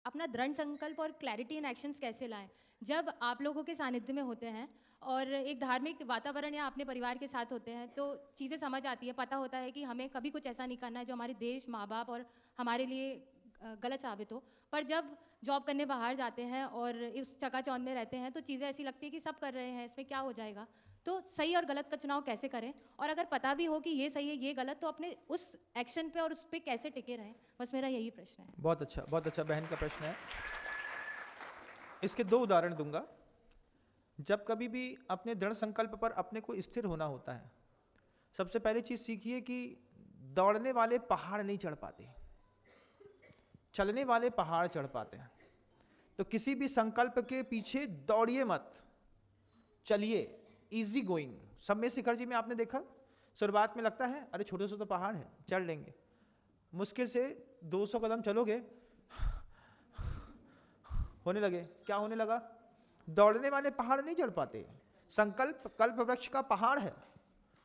अपना दृढ़ संकल्प और क्लैरिटी इन एक्शंस कैसे लाएं जब आप लोगों के सानिध्य में होते हैं और एक धार्मिक वातावरण या अपने परिवार के साथ होते हैं, तो चीज़ें समझ आती है, पता होता है कि हमें कभी कुछ ऐसा नहीं करना है जो हमारे देश, माँ बाप और हमारे लिए गलत साबित हो। पर जब जॉब करने बाहर जाते हैं और उस चकाचौंध में रहते हैं तो चीज़ें ऐसी लगती है कि सब कर रहे हैं, इसमें क्या हो जाएगा। तो सही और गलत का चुनाव कैसे करें, और अगर पता भी हो कि ये सही है ये गलत, तो अपने उस एक्शन पे और उस पर कैसे टिके रहें। बस मेरा यही प्रश्न है। बहुत अच्छा बहन का प्रश्न है। इसके दो उदाहरण दूंगा। जब कभी भी अपने दृढ़ संकल्प पर अपने को स्थिर होना होता है, सबसे पहली चीज सीखिए कि दौड़ने वाले पहाड़ नहीं चढ़ पाते, चलने वाले पहाड़ चढ़ पाते हैं। तो किसी भी संकल्प के पीछे दौड़िए मत, चलिए, इजी गोइंग। सब में शिखर जी में आपने देखा, शुरुआत में लगता है अरे छोटे से तो पहाड़ है, चढ़ लेंगे। मुश्किल से 200 कदम चलोगे, होने लगे, क्या होने लगा? दौड़ने वाले पहाड़ नहीं चढ़ पाते। संकल्प कल्प वृक्ष का पहाड़ है,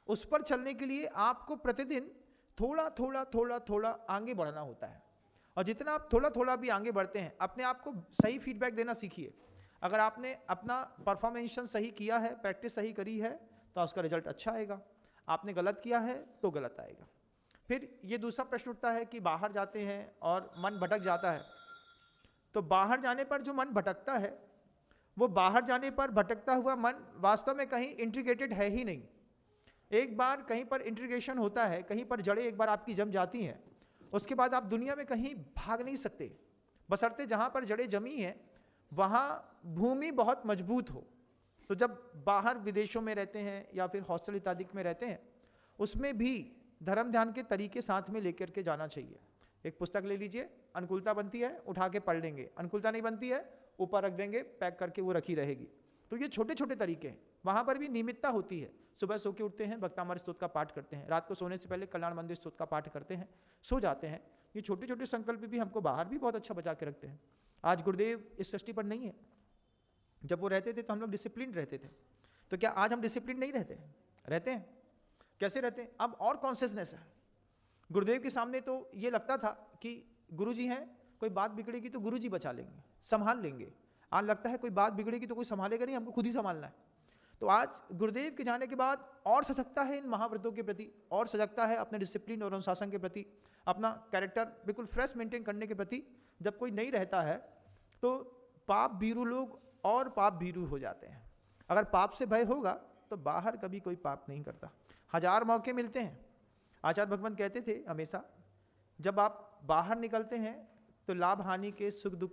उस पर चलने के लिए आपको प्रतिदिन थोड़ा थोड़ा थोड़ा थोड़ा आगे बढ़ना होता है। और जितना आप थोड़ा थोड़ा भी आगे बढ़ते हैं, अपने आप को सही फीडबैक देना सीखिए। अगर आपने अपना परफॉर्मेंस सही किया है, प्रैक्टिस सही करी है, तो उसका रिजल्ट अच्छा आएगा। आपने गलत किया है तो गलत आएगा। फिर ये दूसरा प्रश्न उठता है कि बाहर जाते हैं और मन भटक जाता है। तो बाहर जाने पर जो मन भटकता है, वो बाहर जाने पर भटकता हुआ मन वास्तव में कहीं इंटीग्रेटेड है ही नहीं। एक बार कहीं पर इंटीग्रेशन होता है, कहीं पर जड़ें एक बार आपकी जम जाती हैं, उसके बाद आप दुनिया में कहीं भाग नहीं सकते, बशर्ते जहाँ पर जड़ें जमी हैं वहाँ भूमि बहुत मजबूत हो। तो जब बाहर विदेशों में रहते हैं या फिर हॉस्टल इत्यादि में रहते हैं, उसमें भी धर्म ध्यान के तरीके साथ में लेकर के जाना चाहिए। एक पुस्तक ले लीजिए, अनुकूलता बनती है उठा के पढ़ लेंगे, अनुकूलता नहीं बनती है ऊपर रख देंगे, पैक करके वो रखी रहेगी। तो ये छोटे छोटे तरीके हैं, वहाँ पर भी नियमितता होती है। सुबह सो के उठते हैं, भक्तामृत स्तोत्र का पाठ करते हैं, रात को सोने से पहले कल्याण मंदिर स्तोत्र का पाठ करते हैं, सो जाते हैं। ये छोटे छोटे संकल्प भी हमको बाहर भी बहुत अच्छा बचा के रखते हैं। आज गुरुदेव इस सृष्टि पर नहीं है, जब वो रहते थे तो हम लोग डिसिप्लिन रहते थे। तो क्या आज हम डिसिप्लिन नहीं रहते? रहते हैं। कैसे रहते हैं? अब और कॉन्शियसनेस है। गुरुदेव के सामने तो ये लगता था कि गुरुजी हैं, कोई बात बिगड़ेगी तो गुरुजी बचा लेंगे, संभाल लेंगे। आज लगता है कोई बात बिगड़ेगी तो कोई संभालेगा नहीं, हमको खुद ही संभालना है। तो आज गुरुदेव के जाने के बाद और सजगता है इन महाव्रतों के प्रति, और सजगता है अपने डिसिप्लिन और अनुशासन के प्रति, अपना कैरेक्टर बिल्कुल फ्रेश मेंटेन करने के प्रति। जब कोई नहीं रहता है तो पाप भीरू लोग और पाप भीरू हो जाते हैं। अगर पाप से भय होगा तो बाहर कभी कोई पाप नहीं करता। 1000 मौके मिलते हैं। आचार्य भगवान कहते थे हमेशा, जब आप बाहर निकलते हैं तो लाभ हानि के सुख दुख